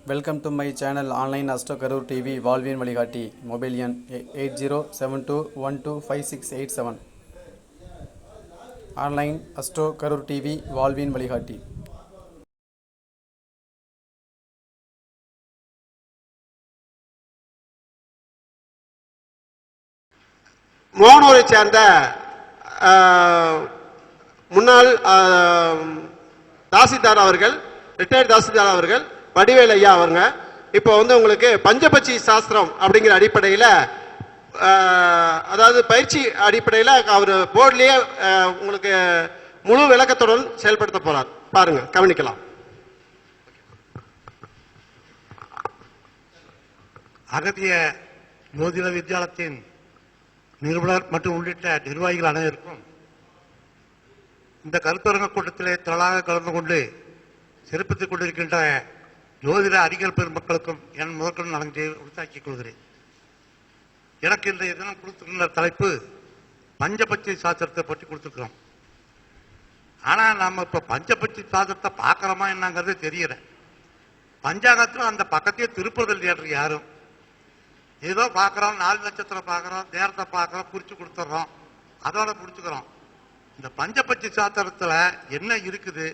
Welcome to my channel online astro Karur TV வாழ்வின் வழிகாட்டி. Mobile எண் 8072125687. ஆன்லைன் அஸ்ட்ரோ கரூர் டிவி வாழ்வின் வழிகாட்டி. மோகனூரை சேர்ந்த முன்னாள் தாசில்தார் அவர்கள், ரிட்டையர்ட் தாசில்தார் அவர்கள் வடிவேல் ஐயா அவருங்க இப்போ உங்களுக்கு பஞ்சபட்சி சாஸ்திரம் அப்படிங்கிற அடிப்படையில், அதாவது பயிற்சி அடிப்படையில் அவர் போர்ட்லேயே உங்களுக்கு முழு விளக்கத்துடன் செயல்படுத்த போறார். பாருங்க, கவனிக்கலாம். அகத்திய ஜோதிட வித்யாலயத்தின் நிறுவனர் மற்றும் உள்ளிட்ட நிர்வாகிகள் அனைவருக்கும் இந்த கருத்தரங்க கூட்டத்திலே திரளாக கலந்து கொண்டு சிறப்பித்துக் கொண்டிருக்கின்ற ஜோதிட அறிஞர் பெருமக்களுக்கும் என் முதற்கொண்டு நலன்களை உறுத்தாக்கிக் கொள்கிறேன். எனக்கு இந்த தினம் கொடுத்திருக்கின்ற தலைப்பு பஞ்சபட்சி சாஸ்திரத்தை பற்றி கொடுத்துருக்கிறோம். ஆனால் நம்ம இப்ப பஞ்சபட்சி சாஸ்திரத்தை பார்க்கிறோமா என்னங்கிறது தெரியல. பஞ்சாங்கத்தில் அந்த பக்கத்தையே திருப்பதில் யாரும் ஏதோ பார்க்குறோம், 4 நட்சத்திரம் பார்க்குறோம், நேரத்தை பார்க்குறோம், குறித்து கொடுத்துட்றோம், அதோட முடிச்சுக்கிறோம். இந்த பஞ்சபட்சி சாஸ்திரத்தில் என்ன இருக்குது,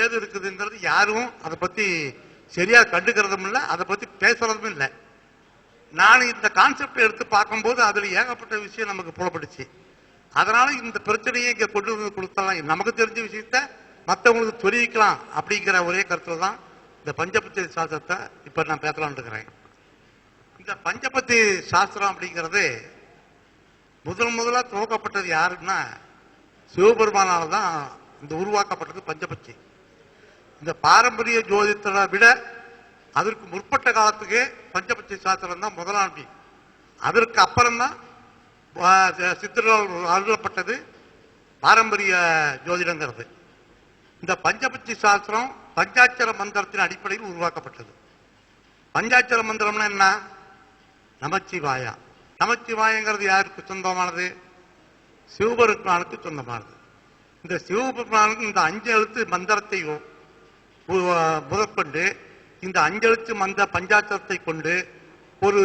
ஏது இருக்குதுங்கிறது யாரும் அதை பற்றி சரியாக கண்டுக்கிறதும் இல்லை, அதை பற்றி பேசுறதும் இல்லை. நான் இந்த கான்செப்டை எடுத்து பார்க்கும்போது அதில் ஏகப்பட்ட விஷயம் நமக்கு புலப்பட்டுச்சு. அதனால இந்த பிரச்சனையை இங்கே கொண்டு வந்து கொடுத்தலாம், நமக்கு தெரிஞ்ச விஷயத்த மற்றவங்களுக்கு தெரிவிக்கலாம் அப்படிங்கிற ஒரே கருத்தில் தான் இந்த பஞ்சபட்சி சாஸ்திரத்தை இப்போ நான் பேசலான்னு இருக்கிறேன். இந்த பஞ்சபட்சி சாஸ்திரம் அப்படிங்கிறது முதலாக துவக்கப்பட்டது யாருன்னா சிவபெருமானால தான் இந்த உருவாக்கப்பட்டது பஞ்சபட்சி. இந்த பாரம்பரிய ஜோதிடத்தை விட அதற்கு முற்பட்ட காலத்துக்கு பஞ்சபட்சி சாஸ்திரம் தான் முதலாண்டி. அதற்கு அப்புறம்தான் சித்தர்கள் அருளப்பட்டது பாரம்பரிய ஜோதிடங்கிறது. இந்த பஞ்சபட்சி சாஸ்திரம் பஞ்சாட்சர மந்திரத்தின் அடிப்படையில் உருவாக்கப்பட்டது. பஞ்சாட்சர மந்திரம்னா என்ன? நமச்சிவாயா. நமச்சிவாயங்கிறது யாருக்கு சொந்தமானது? சிவபெருமானுக்கு சொந்தமானது. இந்த சிவபெருமானுக்கு இந்த 5 எழுத்து மந்திரத்தை முதற்கொண்டு இந்த 5 எழுத்து பஞ்சாட்சரத்தை கொண்டு ஒரு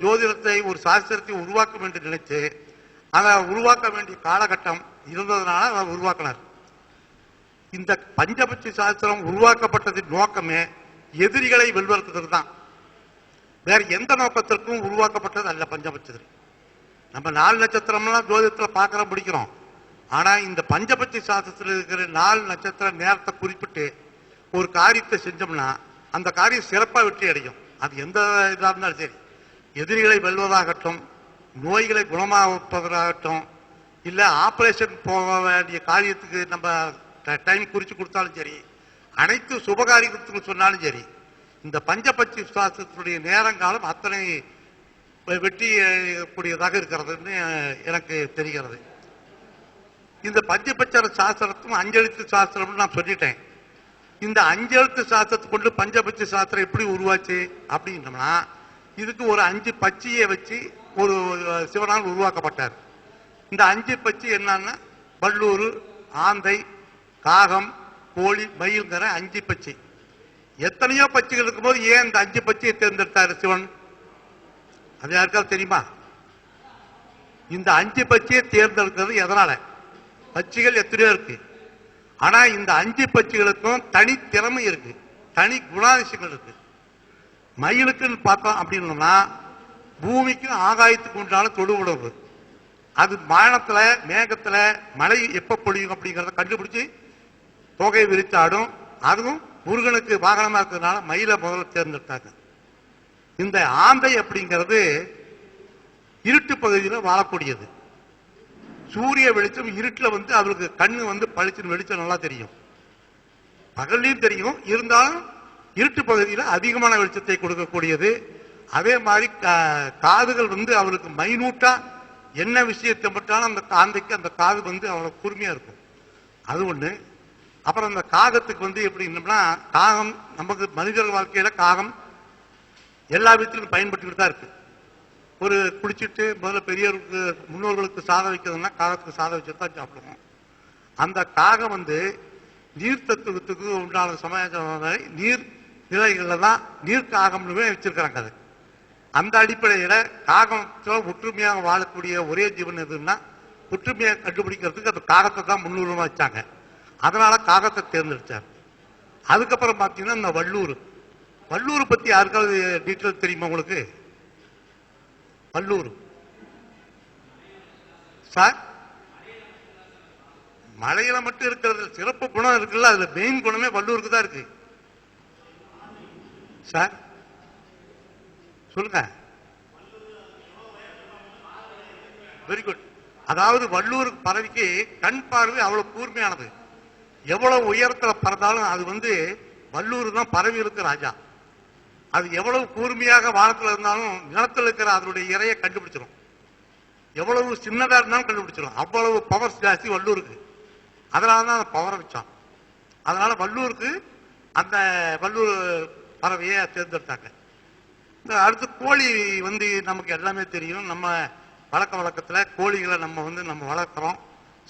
ஜோதிடத்தை, ஒரு சாஸ்திரத்தை உருவாக்க என்று நினைச்சு அதை உருவாக்க வேண்டிய காலகட்டம் இருந்ததுனால அதை உருவாக்கினார். இந்த பஞ்சபட்சி சாஸ்திரம் உருவாக்கப்பட்டதின் நோக்கமே எதிரிகளை வெல்வதற்கு தான், வேற எந்த நோக்கத்திற்கும் உருவாக்கப்பட்டது அல்ல. பஞ்சபட்சத்தில் நம்ம 4 நட்சத்திரம்லாம் ஜோதிடத்தில் பார்க்கறோம், பிடிக்கிறோம். ஆனா இந்த பஞ்சபட்சி சாஸ்திரத்தில் இருக்கிற 4 நட்சத்திர நேரத்தை குறிப்பிட்டு ஒரு காரியத்தை செஞ்சோம்னா அந்த காரியம் சிறப்பாக வெற்றி அடையும். அது எந்த இதாக இருந்தாலும் சரி, எதிரிகளை வெல்வதாகட்டும், நோய்களை குணமாகட்டும், இல்ல ஆபரேஷன் போக வேண்டிய காரியத்துக்கு நம்ம டைம் குறிச்சு கொடுத்தாலும் சரி, அனைத்து சுபகாரியத்துக்கு சொன்னாலும் சரி, இந்த பஞ்சபட்சி சாஸ்திரத்துடைய நேரங்காலம் அத்தனை வெற்றி கூடியதாக இருக்கிறதுன்னு எனக்கு தெரிகிறது. இந்த பஞ்சபட்ச சாஸ்திரத்தும் 5 எழுத்து சாஸ்திரம்னு நான் சொல்லிட்டேன். இந்த 5 எழுத்து சாஸ்திரத்தை கொண்டு பஞ்சபட்சி சாஸ்திரம் எப்படி உருவாச்சு அப்படின்னோம்னா, இதுக்கு ஒரு 5 பட்சியை வச்சு ஒரு சிவனால் உருவாக்கப்பட்டார். இந்த 5 பட்சி என்னன்னா வல்லூர், ஆந்தை, காகம், கோழி, மயில்ங்கிற 5 பட்சி. எத்தனையோ பட்சிகள் இருக்கும்போது ஏன் இந்த 5 பட்சியை தேர்ந்தெடுத்தாரு சிவன்? அது யாருக்காவது தெரியுமா? இந்த 5 பட்சியை தேர்ந்தெடுக்கிறது எதனால? பட்சிகள் எத்தனையோ இருக்கு, ஆனா இந்த 5 பட்சிகளுக்கும் தனி திறமை இருக்கு, தனி குணாதிசயங்கள் இருக்கு. மயிலுக்குன்னு பார்த்தோம் அப்படின்னா பூமிக்கும் ஆகாயத்துக்கு உண்டான தொடு உணர்வு. அது வானத்துல மேகத்துல மழை எப்ப பொழியும் அப்படிங்கிறத கண்டுபிடிச்சு தொகையை விரித்தாடும். அதுவும் முருகனுக்கு வாகனமா இருக்கிறதுனால மயிலை முதல்ல தேர்ந்தெடுத்தாங்க. இந்த ஆந்தை அப்படிங்கிறது இருட்டு பகுதியில் வாழக்கூடியது. சூரிய வெளிச்சம் இருட்டில் அவருக்கு கண்ணு பளிச்சுன்னு வெளிச்சம் நல்லா தெரியும், பகல்லையும் தெரியும், இருந்தாலும் இருட்டு பகுதியில் அதிகமான வெளிச்சத்தை கொடுக்கக்கூடியது. அதே மாதிரி காதுகள் அவருக்கு மைனூட்டா என்ன விஷயத்தை பட்டாலும் அந்த ஆந்தைக்கு அந்த காது அவ்வளவு கூர்மையா இருக்கும். அது ஒண்ணு. அப்புறம் அந்த காகத்துக்கு எப்படின்னா, காகம் நமக்கு மனிதர் வாழ்க்கையில காகம் எல்லா விதத்திலும் பயன்பட்டு தான் இருக்கு. ஒரு குடிச்சிட்டு முதல்ல பெரியவருக்கு முன்னோர்களுக்கு சாதம் வைக்கிறதுனா காகத்துக்கு சாதம் வச்சு தான் சாப்பிடுவோம். அந்த காகம் நீர் தத்துவத்துக்கு உண்டான சமய நீர் நிலைகளில் தான் நீர்க்காகம்னு வச்சிருக்கிறாங்க. அது அந்த அடிப்படையில் காகத்தில் ஒற்றுமையாக வாழக்கூடிய ஒரே ஜீவன் எதுன்னா ஒற்றுமையை கண்டுபிடிக்கிறதுக்கு அந்த காகத்தை தான் முன்னுரிமை வச்சாங்க. அதனால காகத்தை தேர்ந்தெடுத்தார். அதுக்கப்புறம் பார்த்தீங்கன்னா இந்த வள்ளூர் பத்தி யாருக்காவது டீட்டெயில் தெரியுமா உங்களுக்கு? வள்ளூர் சார் மலையில மட்டும் இருக்கிறது சிறப்பு குணம் இருக்குல்ல, அதுல மெயின் குணமே வள்ளூருக்கு தான் இருக்கு சார். சொல்லுங்க. Very good. அதாவது வள்ளூர் பறவைக்கு கண் பார்வை அவ்வளவு கூர்மையானது. எவ்வளவு உயரத்துல பறந்தாலும் அது வள்ளூர் தான் பறவைகளுக்கு ராஜா. அது எவ்வளவு கூர்மையாக வானத்தில் இருந்தாலும் நிலத்தில் இருக்கிற அதனுடைய இறையை கண்டுபிடிச்சிடும். எவ்வளவு சின்னதா இருந்தாலும் கண்டுபிடிச்சிடும். அவ்வளவு பவர் ஜாஸ்தி வள்ளூருக்கு. அதனாலதான் அந்த பவரை வச்சான். அதனால வள்ளூருக்கு அந்த வள்ளூர் பறவையை தேர்ந்தெடுத்தாங்க. அடுத்து கோழி நமக்கு எல்லாமே தெரியும். நம்ம வழக்கத்துல கோழிகளை நம்ம வளர்க்குறோம்,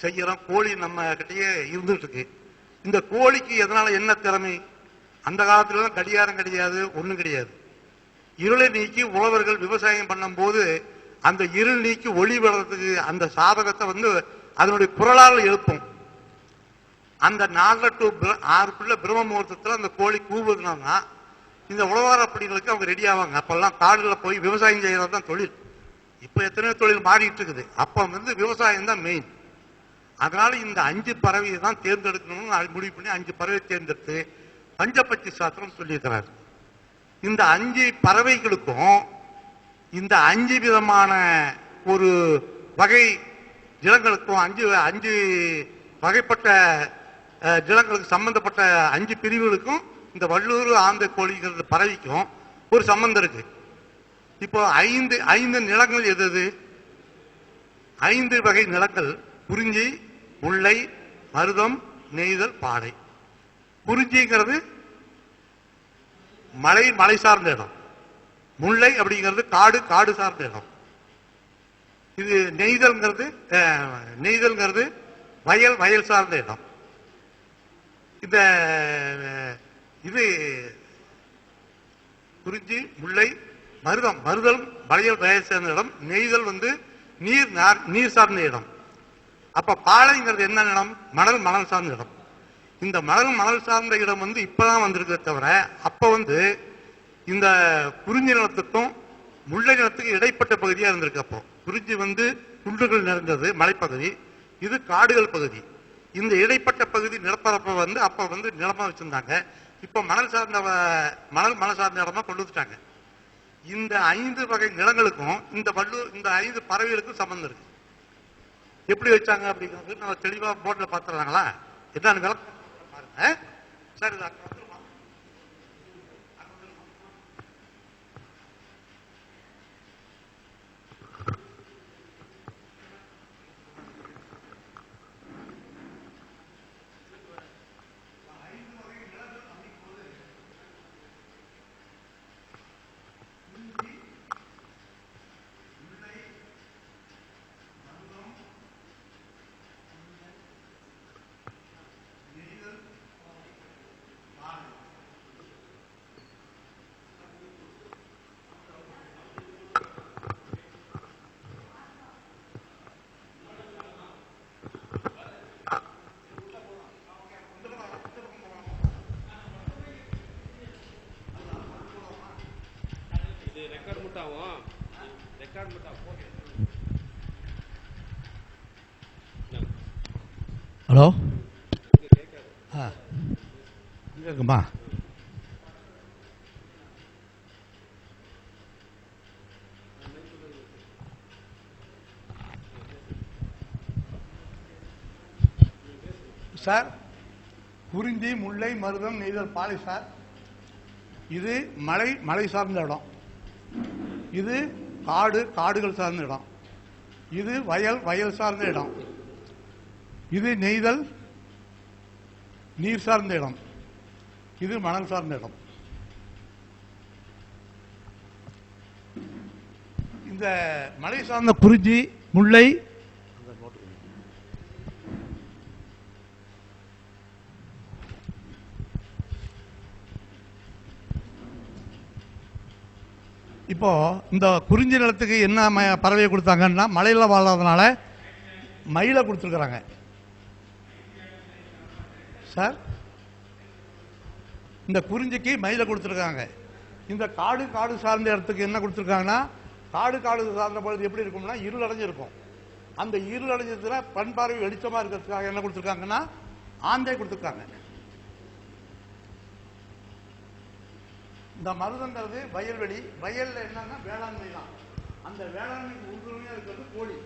செய்யறோம். கோழி நம்ம கிட்டயே இருந்துட்டு இருக்கு. இந்த கோழிக்கு எதனால என்ன திறமை? அந்த காலத்துல கடிகாரம் கிடையாது, ஒண்ணும் கிடையாது. இருளை நீக்கி உழவர்கள் விவசாயம் பண்ணும் போது அந்த இருள் நீக்கி ஒளி வர்றதுக்கு அந்த சாதகத்தை அதனுடைய குரலால் எழுப்பும். அந்த 4 to 6 பிரம்ம முகூர்த்தத்தில் அந்த கோழி கூவுதுனா இந்த உழவார அப்படிங்களுக்கு அவங்க ரெடி ஆவாங்க. அப்பெல்லாம் காடுகளில் போய் விவசாயம் செய்யறது தான் தொழில். இப்ப எத்தனையோ தொழில் மாறிட்டு இருக்குது. அப்ப விவசாயம் தான் மெயின். அதனால இந்த 5 பறவையை தான் தேர்ந்தெடுக்கணும்னு முடிவு பண்ணி 5 பறவை தேர்ந்தெடுத்து பஞ்சபட்சி சாஸ்திரம் சொல்லியிருக்கிறார். இந்த 5 பறவைகளுக்கும் இந்த 5 விதமான ஒரு வகை ஜலங்களுக்கும் 5 வகைப்பட்ட ஜலங்களுக்கு சம்பந்தப்பட்ட 5 பிரிவுகளுக்கும் இந்த வள்ளூர் ஆந்தை கோழிகள் பறவைக்கும் ஒரு சம்பந்தம் இருக்கு. இப்போ 5 நிலங்கள் எது? 5 வகை நிலங்கள்: குறிஞ்சி, முல்லை, மருதம், நெய்தல், பாலை. குறிஞ்சிங்கிறது மலை சார்ந்த இடம். முல்லை அப்படிங்கிறது காடு சார்ந்த இடம். இது நெய்தல்ங்கிறது வயல் சார்ந்த இடம். இது குறிஞ்சி, முல்லை, மருதம் வயல் சார்ந்த இடம். நெய்தல் நீர் சார்ந்த இடம். அப்ப பாலைங்கிறது என்ன இடம்? மணல் சார்ந்த இடம். இந்த மணல் சார்ந்த இடம் இப்பதான் வந்திருக்க தவிர அப்ப இந்த குறிஞ்சி நிலத்துக்கும் முல்லை நிலத்துக்கும் இடைப்பட்ட பகுதியா இருந்திருக்கு. அப்போ குறிஞ்சி குன்றுகள் நிறைந்தது மலைப்பகுதி, இது காடுகள் பகுதி. இந்த இடைப்பட்ட பகுதி நிலப்பரப்பை அப்ப நிலமா வச்சிருந்தாங்க. இப்ப மணல் சார்ந்த இடமா கொண்டு வந்துட்டாங்க. இந்த 5 வகை நிலங்களுக்கும் இந்த 5 பறவைகளுக்கும் சம்பந்தம் இருக்கு. எப்படி வச்சாங்க அப்படிங்கிறது நம்ம தெளிவா போர்ட்ல பாத்துறாங்களா? என்னன்னு விளக்கம் பாருங்க. சரி, ஹலோ, இருக்குமா? சார், குறிஞ்சி, முல்லை, மருதம், நெய்தல், பாலை சார். இது மலை சார்ந்த இடம். இது காடுகள் சார்ந்த இடம். இது வயல் சார்ந்த இடம். இது நெய்தல் நீர் சார்ந்த இடம். இது மணல் சார்ந்த இடம். இந்த மலை சார்ந்த குறிஞ்சி, முல்லை, இப்போ இந்த குறிஞ்சி நிலத்துக்கு என்ன பறவையை கொடுத்தாங்கன்னா மலையில் வாழாதனால மயிலை கொடுத்துருக்குறாங்க சார். இந்த குறிஞ்சிக்கு மயிலை கொடுத்துருக்காங்க. இந்த காடு சார்ந்த இடத்துக்கு என்ன கொடுத்துருக்காங்கன்னா காடு சார்ந்த பொழுது எப்படி இருக்கும்னா இருள் அடைஞ்சிருக்கும். அந்த இருள் அடைஞ்சதுல பண்பார்வை வெளிச்சமா இருக்கிறதுக்காக என்ன கொடுத்துருக்காங்கன்னா ஆந்தை கொடுத்துருக்காங்க. இந்த மருதங்கிறது வயல்வெளி, வயல்ல என்னன்னா வேளாண்மை தான். அந்த வேளாண்மைக்கு உறுதுணையா இருக்கிறது கோழி.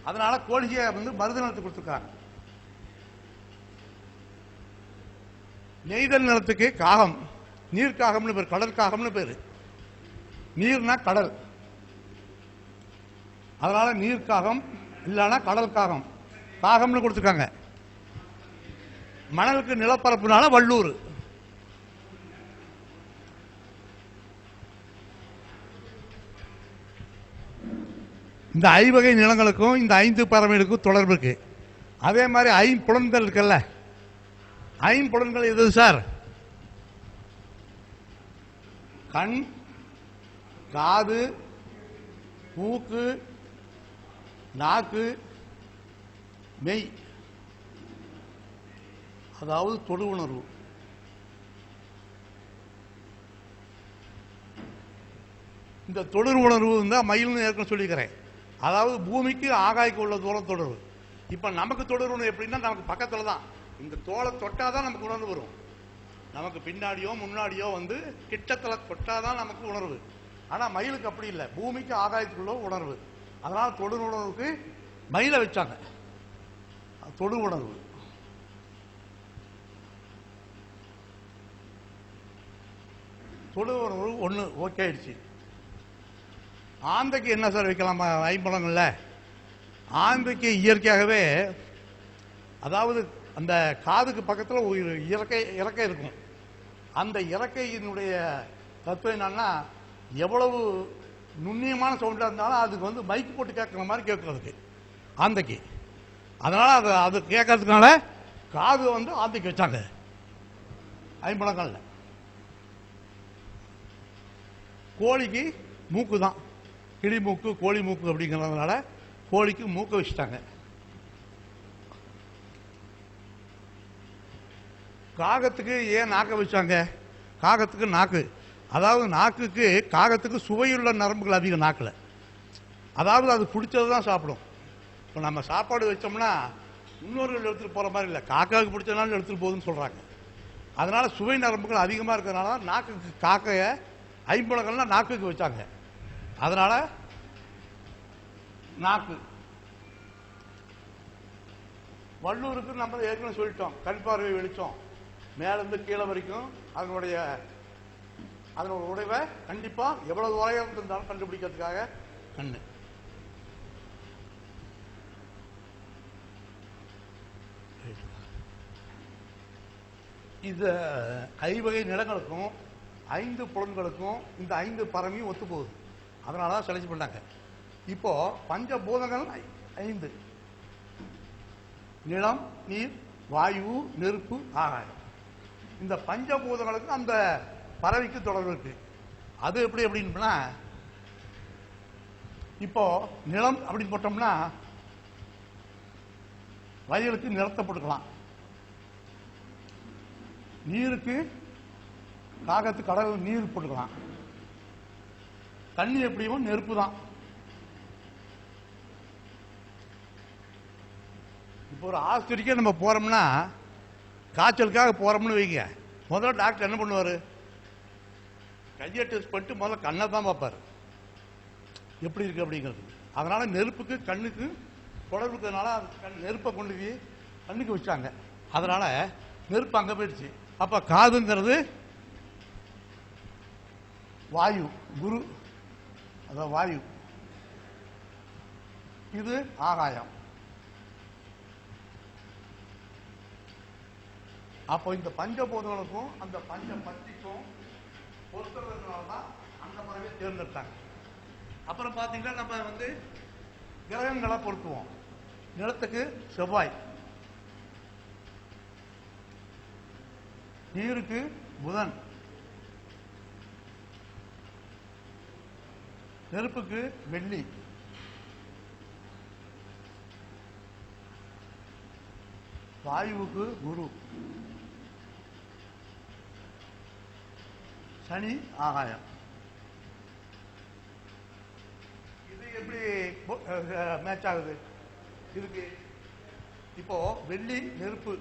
அதனால கோழியை மருத நிலத்துக்கு கொடுத்துருக்காங்க. நெய்தல் நிலத்துக்கு காகம், நீர்க்காகம்னு பேர், கடற்காகம்னு பேரு. நீர்னா கடல், அதனால நீர்க்காகம் இல்லைன்னா கடல் காகம், காகம்னு கொடுத்துருக்காங்க. மணலுக்கு நிலப்பரப்புனால வள்ளூர். இந்த ஐவகை நிலங்களுக்கும் இந்த 5 பறவைகளுக்கும் தொடர்பு இருக்கு. அதே மாதிரி 5 புலன்கள் இருக்குல்ல, 5 புலன்கள் எது சார்? கண், காது, மூக்கு, நாக்கு, மெய், அதாவது தொடு உணர்வு. இந்த தொடர் உணர்வு தான் மயில்னு ஏற்கனவே சொல்லிக்கிறேன். அதாவது பூமிக்கு ஆகாய்க்கு உள்ள தூரம் தொடர்பு. இப்ப நமக்கு தொடர் உணர்வு எப்படின்னா நமக்கு பக்கத்துல தான், இந்த தோலை தொட்டாதான் நமக்கு உணர்வு வரும். நமக்கு பின்னாடியோ முன்னாடியோ கிட்டத்துல தொட்டாதான் நமக்கு உணர்வு. ஆனா மயிலுக்கு அப்படி இல்லை, பூமிக்கு ஆகாயத்துக்குள்ள உணர்வு. அதனால தொடு உணர்வுக்கு மயிலை வச்சாங்க. தொடு உணர்வு. தொடு உணர்வு ஒண்ணு ஓகே ஆயிடுச்சு. ஆந்தைக்கு என்ன சார் வைக்கலாமா? 5 பழங்கள்ல ஆந்தைக்கு இயற்கையாகவே, அதாவது அந்த காதுக்கு பக்கத்தில் ஒரு இறக்கை இருக்கும். அந்த இறக்கையினுடைய தத்துவம் என்னன்னா, எவ்வளவு நுண்ணியமான சவுண்டாக இருந்தாலும் அதுக்கு மைக் போட்டு கேட்குற மாதிரி கேட்கறதுக்கு ஆந்தைக்கு. அதனால அது கேட்கறதுனால காது ஆந்தைக்கு வச்சாங்க 5 பழங்கள்ல. கோழிக்கு மூக்கு தான், கிளி மூக்கு கோழி மூக்கு அப்படிங்கிறதுனால கோழிக்கு மூக்க வச்சுட்டாங்க. காகத்துக்கு ஏன் நாக்க வச்சாங்க? காகத்துக்கு நாக்கு, அதாவது நாக்குக்கு காகத்துக்கு சுவையுள்ள நரம்புகள் அதிகம் நாக்கில். அதாவது அது பிடிச்சது தான் சாப்பிடும். இப்போ நம்ம சாப்பாடு வச்சோம்னா இன்னொருகள் எடுத்துகிட்டு போகிற மாதிரி இல்லை, காக்காவுக்கு பிடிச்சதுனாலும் எடுத்துகிட்டு போகுதுன்னு சொல்கிறாங்க. அதனால சுவை நரம்புகள் அதிகமாக இருக்கிறதுனால தான் நாக்குக்கு காக்கைய 5 பழங்கள்லாம் நாக்குக்கு வச்சாங்க. அதனால நாக்கு. வள்ளூருக்கு நம்ம ஏற்கனவே சொல்லிட்டோம், கண் பார்வை வெளிச்சம் மேலிருந்து கீழே வரைக்கும் அதனுடைய உடைவை கண்டிப்பா எவ்வளவு உயரம் இருந்தாலும் கண்டுபிடிக்கிறதுக்காக கண்ணு. இந்த 5 வகை நிலங்களுக்கும் 5 புலன்களுக்கும் இந்த 5 பறவையும் ஒத்து போகுது. அதனாலதான் செலக்ட் பண்ணாங்க. இப்போ பஞ்சபூதங்கள் 5: நிலம், நீர், வாயு, நெருப்பு, ஆகாயம். இந்த பஞ்சபூதங்களுக்கு அந்த பறவைக்கு தொடர்பு இருக்கு. அது எப்படி அப்படின்னா, இப்போ நிலம் அப்படின்னு போட்டோம்னா வயலுக்கு நிலத்தை போட்டுக்கலாம். நீருக்கு காகத்து கடல் நீர் போட்டுக்கலாம். தண்ணி எப்படியும் நெருப்பு தான். இப்போ ஒரு ஆஸ்பத்திரிக்கே நம்ம போறோம்னா, காய்ச்சலுக்காக போறோம்னு வைங்க, முதல்ல டாக்டர் என்ன பண்ணுவாரு? கையை டெஸ்ட் பண்ணிட்டு முதல்ல கண்ணை தான் பார்ப்பாரு, எப்படி இருக்கு அப்படிங்கிறது. அதனால நெருப்புக்கு கண்ணுக்கு தொடர்பு இருக்கிறதுனால நெருப்பை கொண்டு போய் கண்ணுக்கு வச்சாங்க. அதனால நெருப்பு அங்க போயிடுச்சு. அப்ப காதுங்கிறது வாயு, குரு, அதான் வாயு. இது ஆகாயம். அப்போ இந்த பஞ்சபூதங்களுக்கும் அந்த பஞ்ச பக்திக்கும் பொறுத்ததுனால்தான் அந்த பறவையை தேர்ந்தெடுத்தாங்க. அப்புறம் பாத்தீங்கன்னா நம்ம கிரகங்களை பொருத்துவோம். நிலத்துக்கு செவ்வாய், நீருக்கு புதன், நெருப்புக்கு வெள்ளி, வாயுவுக்கு குரு, சனி ஆகாயம். இது எப்படி மேட்ச் ஆகுது இதுக்கு? இப்போ வெள்ளி நெருப்பு,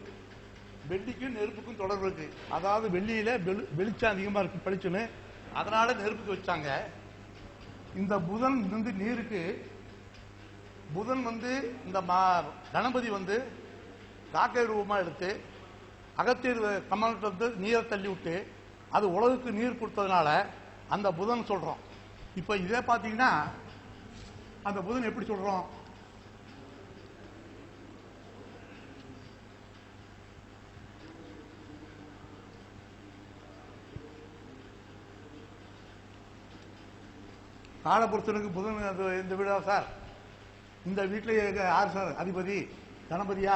வெள்ளிக்கும் நெருப்புக்கும் தொடர்பு இருக்கு. அதாவது வெள்ளியில வெளிச்சம் அதிகமா இருக்கு பளிச்சுன்னு, அதனால நெருப்புக்கு வச்சாங்க. இந்த புதன் வந்து நீருக்கு, புதன் வந்து இந்த கணபதி வந்து காக்கை ரூபமா எடுத்து அகத்தீர் கமலத்தை வந்து நீரை தள்ளி விட்டு அது உலகுக்கு நீர் கொடுத்ததுனால அந்த புதன் சொல்றோம். இப்ப இதே பாத்தீங்கன்னா அந்த புதன் எப்படி சொல்றோம்? காலபுருஷனுக்கு புதன் இந்த வீடா சார்? இந்த வீட்டில் யார் சார் அதிபதி? கணபதியா?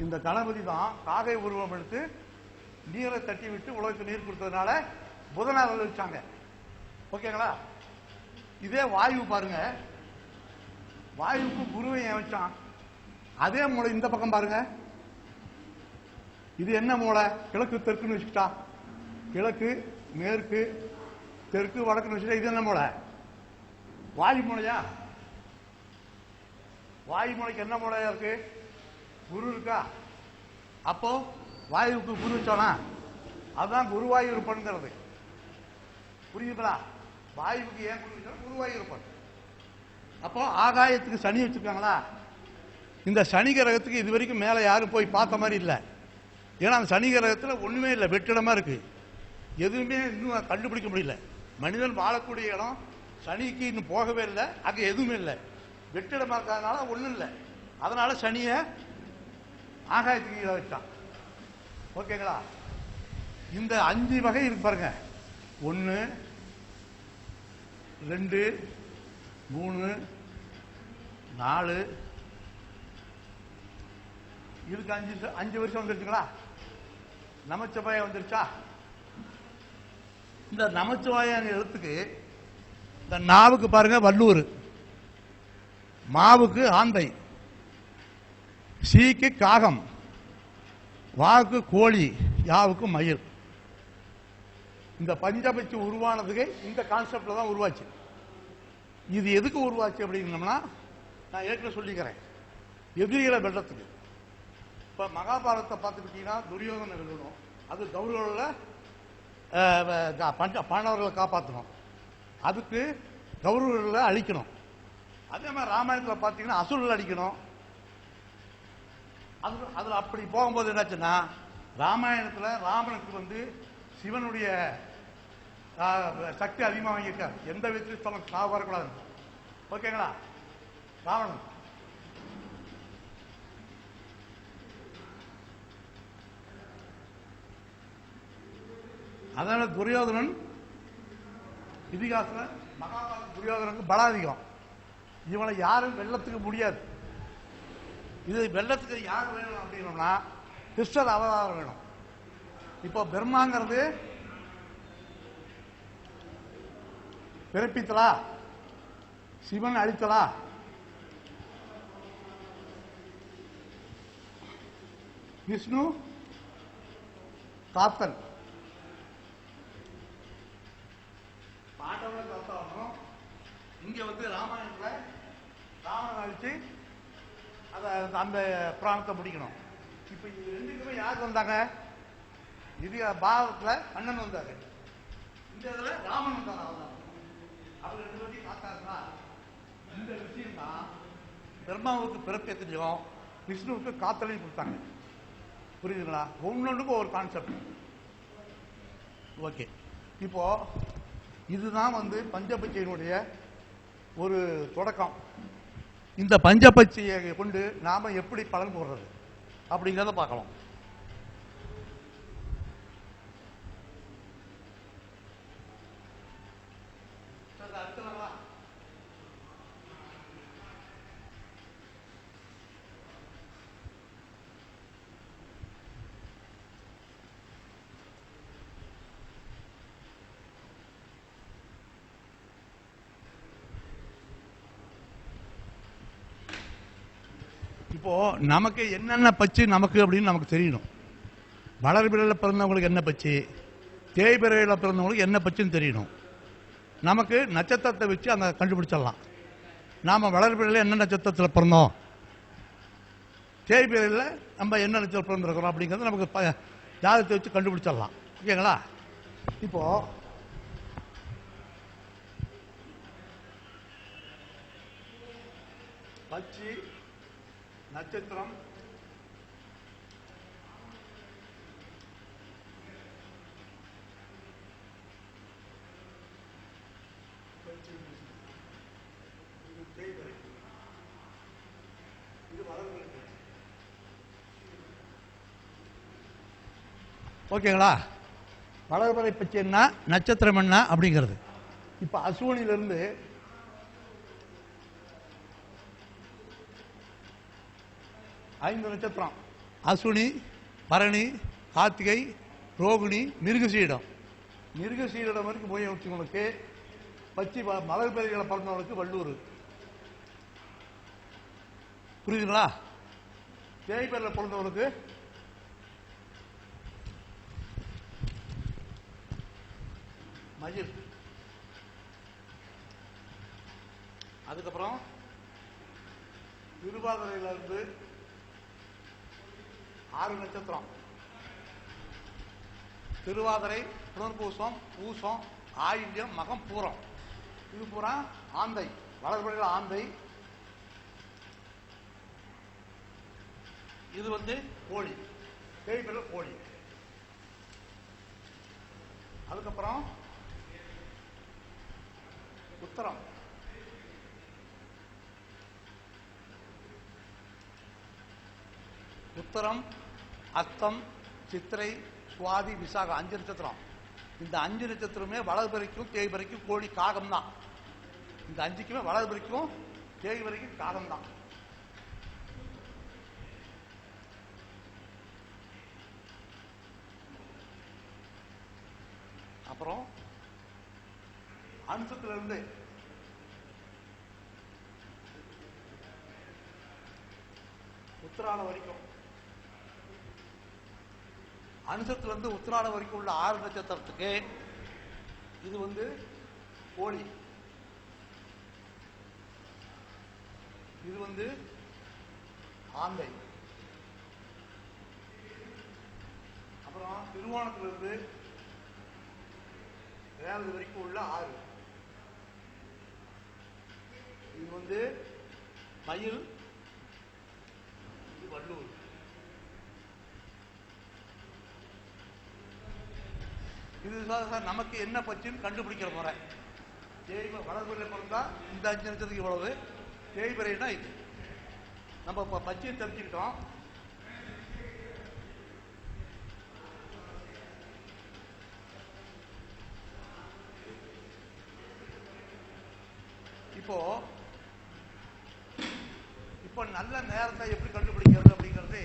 இந்த கணபதி தான் காகை உருவம் எடுத்து நீரை தட்டி விட்டு உலகத்துக்கு நீர் கொடுத்ததுனால புதனாக வச்சாங்க. ஓகேங்களா? இதே வாயு பாருங்க, வாயுக்கு குருவை ஏன் வச்சான்? அதே மூளை இந்த பக்கம் பாருங்க, இது என்ன மூளை? கிழக்கு தெற்குன்னு வச்சுக்கிட்டா, கிழக்கு மேற்கு தெற்கு வடக்குன்னு வச்சுட்டா இது என்ன மூளை? வாயு மூளையா? வாயு மூளைக்கு என்ன மூளையா இருக்கு? குரு இருக்கா? அப்போ வாயுவுக்கு குரு வச்சோனா அதுதான் குருவாயூரப்பன்ங்கிறது. புரியுதுங்களா? வாயுவுக்கு ஏன் குரு வச்சோம்? குருவாயூரப்பன். அப்போ ஆகாயத்துக்கு சனி வச்சிருக்காங்களா? இந்த சனி கிரகத்துக்கு இது வரைக்கும் மேல யாரும் போய் பார்த்த மாதிரி இல்லை. ஏன்னா அந்த சனி கிரகத்தில் ஒண்ணுமே இல்லை, வெற்றிடமா இருக்கு. எதுவுமே இன்னும் கண்டுபிடிக்க முடியல. மனிதன் வாழக்கூடிய இடம் சனிக்கு இன்னும் போகவே இல்லை, அங்க எதுவுமே இல்லை, வெற்றிடமா இருக்கிறதுனால ஒண்ணும் இல்லை. அதனால சனிய ஆகாயத்துக்கு கீழே வச்சான். ஓகேங்களா? இந்த 5 வகை இருக்கு பாருங்க. 1 2 3 4 இதுக்கு 5 வருஷம் வந்துருச்சுங்களா? நமச்சிவாய வந்துருச்சா? இந்த நமச்சிவாய எழுத்துக்கு இந்த நாவுக்கு பாருங்க வல்லூர், மாவுக்கு ஆந்தை, சீக்கு காகம், வாவுக்கு கோழி, யாவுக்கு மயில். இந்த பஞ்சபட்சி உருவானதுக்கு இந்த கான்செப்ட்ல தான் உருவாச்சு. இது எதுக்கு உருவாச்சு அப்படின்னோம்னா, நான் ஏற்கனவே சொல்லிக்கிறேன், எதிரிகளை வெள்ளத்துக்கு. இப்ப மகாபாரதத்தை பார்த்துக்கிட்டீங்கன்னா துரியோதனை வெல்லணும், அது கௌரவர்களை பாண்டவர்களை காப்பாற்றணும், அதுக்கு கௌரவர்களை அழிக்கணும். அதே மாதிரி ராமாயணத்தில் பார்த்தீங்கன்னா அசுரர்கள் அழிக்கணும். அதுல அப்படி போகும்போது என்னாச்சுன்னா, ராமாயணத்தில் ராமனுக்கு வந்து சிவனுடைய சக்தி அதிகமாக வாங்கியிருக்கார். எந்த விதத்திலும் சாவு வரக்கூடாது. ஓகேங்களா? ராவணன் அதனால துரியோதனன் இதிகாச மகாபாரத துரியோதனுக்கு பலாதிகம். இவனை யாரும் வெள்ளத்துக்கு முடியாது. இது வெள்ளத்துக்கு யார் வேணும் அப்படின்னா கிருஷ்ணர் அவதாரம் வேணும். இப்போ பிரம்மாங்கிறது பிறப்பித்தலா, சிவன் அழித்தலா? விஷ்ணு காத்தல். பாண்டவர்கள் காத்தாலும் இங்க வந்து ராமாயணத்துல ராவணன் அழிச்சு அந்த புராணத்தை முடிக்கணும். இப்ப இது ரெண்டுக்குமே யார் வந்தாங்க? இது பாரதத்துல அண்ணன் வந்தாரு, இந்த இதுல ராமன் வந்தாங்க. அவர் 2 பேரையும் காத்தாருன்னா இந்த விஷயம் தான் பிரம்மாவுக்கு பிறப்பேத்திலையும் விஷ்ணுவுக்கு காத்தலையும் கொடுத்தாங்க. புரியுதுங்களா? ஒன்னொன்றுக்கும் ஒரு கான்செப்ட். ஓகே, இப்போ இதுதான் வந்து பஞ்சபட்சியினுடைய ஒரு தொடக்கம். இந்த பஞ்சபட்சியை கொண்டு நாம எப்படி பலன் போடுறது அப்படிங்கிறத பார்க்கலாம். இப்போ நமக்கு என்னென்ன பச்சு நமக்கு அப்படின்னு நமக்கு தெரியணும். வளர்பிறையில் பிறந்தவங்களுக்கு என்ன பச்சு, தேய்பிறையில் பிறந்தவங்களுக்கு என்ன பச்சுன்னு தெரியணும். நமக்கு நட்சத்திரத்தை வச்சு அந்த கண்டுபிடிச்சிடலாம். நாம் வளர்பிறையில் என்ன நட்சத்திரத்தில் பிறந்தோம், தேய்பிறையில் நம்ம என்ன நட்சத்திரம் பிறந்திருக்கிறோம் அப்படிங்கிறது நமக்கு ஜாதகத்தை வச்சு கண்டுபிடிச்சிடலாம். ஓகேங்களா? இப்போ பச்சு, நட்சத்திரம், ஓகேங்களா? வளர்பிறை பச்சு என்ன, நட்சத்திரம் என்ன அப்படிங்கிறது. இப்ப அசுவனிலிருந்து ஐந்து நட்சத்திரம்: அசுனி, பரணி, கார்த்திகை, ரோகிணி, மிருகசீடம். மிருகசீடம் வரைக்கும் போய் வச்சுங்களுக்கு பச்சி மலர்பிறைகளை பிறந்தவங்களுக்கு வள்ளூர். புரியுதுங்களா? தேய்பிறையில் பிறந்தவங்களுக்கு மயில். அதுக்கப்புறம் திருவாதிரையில இருந்து 6 நட்சத்திரம்: திருவாதிரை, புனர்பூசம், பூசம், ஆயில்யம், மகம், பூரம். இது பூரா ஆந்தை. வளர்பிறையில் ஆந்தை. இது கோழி, தேய்பிறையில் கோழி. அதுக்கப்புறம் உத்தரம். உத்தரம், அஸ்தம், சித்திரை, சுவாதி, விசாகம் 5 நட்சத்திரம். இந்த 5 நட்சத்திரமே வளர்பிறைக்கும் தேய்பிறைக்கும் கோழி காகம் தான். இந்த 5க்குமே வளர்பிறைக்கும் தேய்பிறைக்கும் காகம் தான். அப்புறம் அம்சத்திலிருந்து உத்திராடம் வரைக்கும், அனுசத்திலிருந்து உத்திராடம் வரைக்கும் உள்ள 6 நட்சத்திரத்துக்கு இது கோழி. இது ஆந்தை. அப்புறம் திருவோணத்திலிருந்து ரேவதி வரைக்கும் உள்ள 6 இது மயில், இது வள்ளூர். இது சார் நமக்கு என்ன பச்சுன்னு கண்டுபிடிக்கிற முறை. வளர்பிறையில் பிறந்தா இந்த 5 நட்சத்திரத்துக்கு இவ்வளவு, தேய்பிறைனா இது. நம்ம இப்போ பச்சையை தெரிஞ்சுக்கிட்டோம். இப்போ நல்ல நேரத்தை எப்படி கண்டுபிடிக்கிறது அப்படிங்கிறது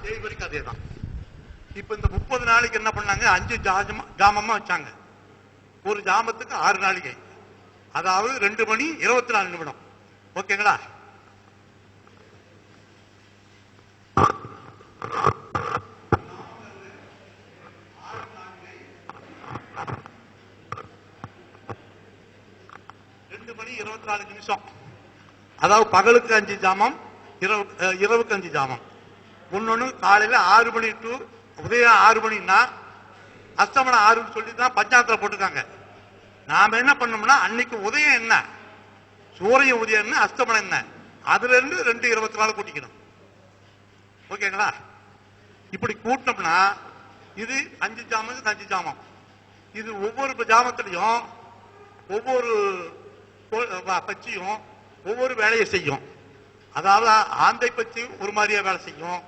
தேய்பிறைக்கு அதே தான். இப்ப இந்த 30 நாளைக்கு என்ன பண்ணாங்க, 5 ஜாமமா வச்சாங்க. ஒரு ஜாமத்துக்கு 6 நாளிகை, அதாவது 2 மணி 24 நிமிடம். ஓகேங்களா? நிமிஷம். அதாவது பகலுக்கு 5 ஜாமம், இரவுக்கு 5 ஜாமம். ஒன்னொன்னு காலையில 6 மணி டு உதயம் 6 மணின்னா அஸ்தமனம் 6 சொல்லி தான் பஞ்சாயத்துல போட்டுருக்காங்க. நாம என்ன பண்ணோம்னா அன்னைக்கு உதயம் என்ன, சூரிய உதயம் என்ன, அஸ்தமனம் என்ன, அதுல இருந்து 2:24 கூட்டிக்கணும். ஓகேங்களா? இப்படி கூட்டினோம்னா இது 5 ஜாமம், 5 ஜாமம். இது ஒவ்வொரு ஜாமத்திலையும் ஒவ்வொரு பச்சியும் ஒவ்வொரு வேலையை செய்யும். அதாவது ஆந்தை பச்சு ஒரு மாதிரியா வேலை செய்யும்,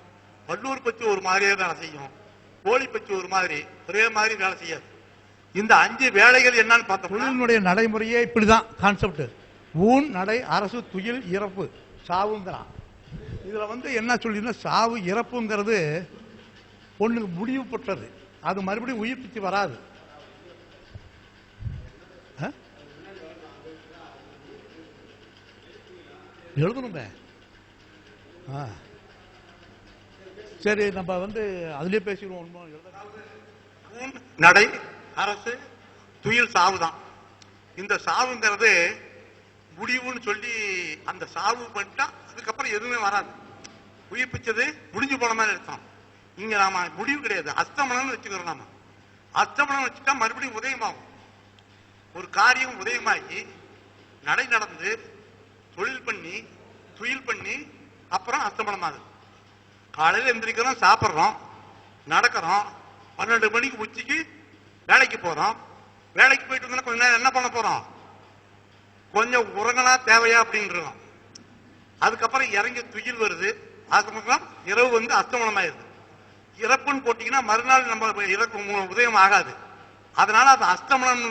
வள்ளூர் பச்சு ஒரு மாதிரியா வேலை செய்யும், கோழி பச்சு ஒரு மாதிரி ஒரே மாதிரி வேலை செய்யாது. இந்த 5 வேலைகள் என்னன்னு பார்த்தோம்னா நடைமுறையே இப்படிதான் கான்செப்ட். ஊன், நடை, அரசு, துயில், இறப்பு, சாவுங்கிறான். இதுல என்ன சொல்லினா, சாவு இறப்புங்கிறது ஒண்ணுக்கு முடிவு பெற்றது, அது மறுபடியும் உயிர் பிச்சு வராது. எழுதணுமே. சரி, நம்ம அதுலயே பேசிடுவோம். நடை, அரசு, துயில், சாவுதான். இந்த சாவுங்கிறது முடிவுன்னு சொல்லி அந்த சாவு பண்ணிட்டா அதுக்கப்புறம் எதுவுமே வராது. உயிர்ப்பிச்சது முடிஞ்சு போன மாதிரி அர்த்தம். இங்க நாம முடிவு கிடையாது, அஸ்தமனம்னு வச்சுக்கிறோம். நாம அஸ்தமனம் வச்சுட்டா மறுபடியும் உதயமாகும். ஒரு காரியம் உதயமாகி நடை நடந்து தொழில் பண்ணி துயில் பண்ணி அப்புறம் அஸ்தமனம் ஆகுது. காலையில் எந்திரிக்கிறோம், சாப்பிட்றோம், நடக்கிறோம், 12 மணிக்கு உச்சிக்கு வேலைக்கு போறோம். வேலைக்கு போயிட்டு வந்தோம்னா கொஞ்ச நேரம் என்ன பண்ண போறோம்? கொஞ்சம் உறங்கனா தேவையா அப்படின்றோம். அதுக்கப்புறம் இறங்கி துயில் வருது. அதுக்கப்புறம் இரவு அஸ்தமனம் ஆயிருது. இறப்புன்னு போட்டீங்கன்னா மறுநாள் நம்ம உதயம் ஆகாது. அதனால அது அஸ்தமனம்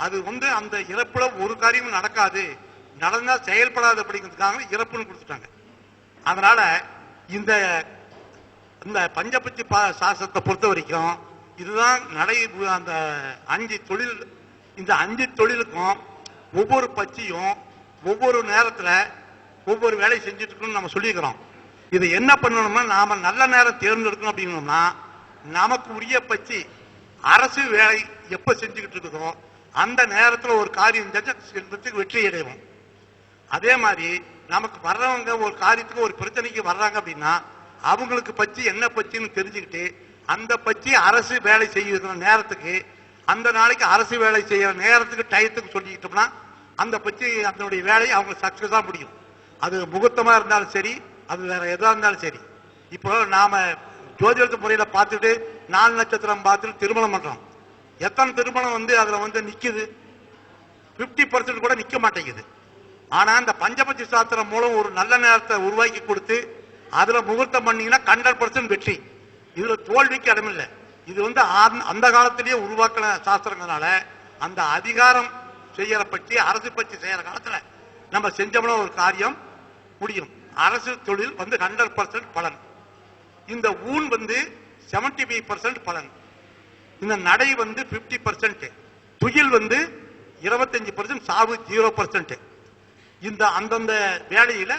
அது அந்த இறப்புல ஒரு காரியமும் நடக்காது, நடந்தா செயல்படாது அப்படிங்கிறதுக்காக இறப்புன்னு கொடுத்துட்டாங்க. அதனால இந்த பஞ்சபட்சி சாஸ்திரத்தை பொறுத்த வரைக்கும் இதுதான் நடை. அந்த 5 தொழில், இந்த 5 தொழிலுக்கும் ஒவ்வொரு பட்சியும் ஒவ்வொரு நேரத்துல ஒவ்வொரு வேலை செஞ்சுட்டு இருக்கணும்னு நம்ம சொல்லிக்கிறோம். இது என்ன பண்ணணும்னா, நாம நல்ல நேரம் தேர்ந்தெடுக்கணும் அப்படின்னோம்னா நமக்கு உரிய பட்சி அரசு வேலை எப்ப செஞ்சுக்கிட்டு இருக்குதோ அந்த நேரத்துல ஒரு காரியம் செஞ்சதுக்கு வெற்றி அடைவோம். அதே மாதிரி நமக்கு வர்றவங்க ஒரு காரியத்துக்கு ஒரு பிரச்சனைக்கு வர்றாங்க அப்படின்னா அவங்களுக்கு பட்சி என்ன பட்சின்னு தெரிஞ்சுக்கிட்டு அந்த பட்சி அரசு வேலை செய்ய நேரத்துக்கு அந்த நாளைக்கு அரசு வேலை செய்யற நேரத்துக்கு டயத்துக்கு சொல்லிக்கிட்டோம்னா அந்த பட்சி அதனுடைய வேலையை அவங்க சக்சஸா முடியும். அது முகூர்த்தமா இருந்தாலும் சரி, அது வேற எதா இருந்தாலும் சரி. இப்போ நாம ஜோதிட முறையில பார்த்துட்டு 4 நட்சத்திரம் பார்த்துட்டு திருமணம் பண்றோம். எத்தனை திருமணம் அதுல நிக்குது? 50% கூட நிக்க மாட்டேங்குது. ஆனா இந்த பஞ்சபட்சி சாஸ்திரம் மூலம் ஒரு நல்ல நேரத்தை உருவாக்கி கொடுத்து அதுல முகூர்த்தம் பண்ணீங்கன்னா 100% வெற்றி. இதுல தோல்விக்கு இடமில்லை. இது அந்த காலத்திலேயே உருவாக்கின சாஸ்திரங்களால அந்த அதிகாரம் செய்யற பட்சி அரசு பட்சி செய்யற காலத்துல நம்ம செஞ்சோம்னா ஒரு காரியம் முடியும். அரசு தொழில் 100% பலன். இந்த ஊன் 75% பலன். இந்த நடை 50%, துயில் 25%, சாவு 0%. இந்த அந்தந்த வேலையில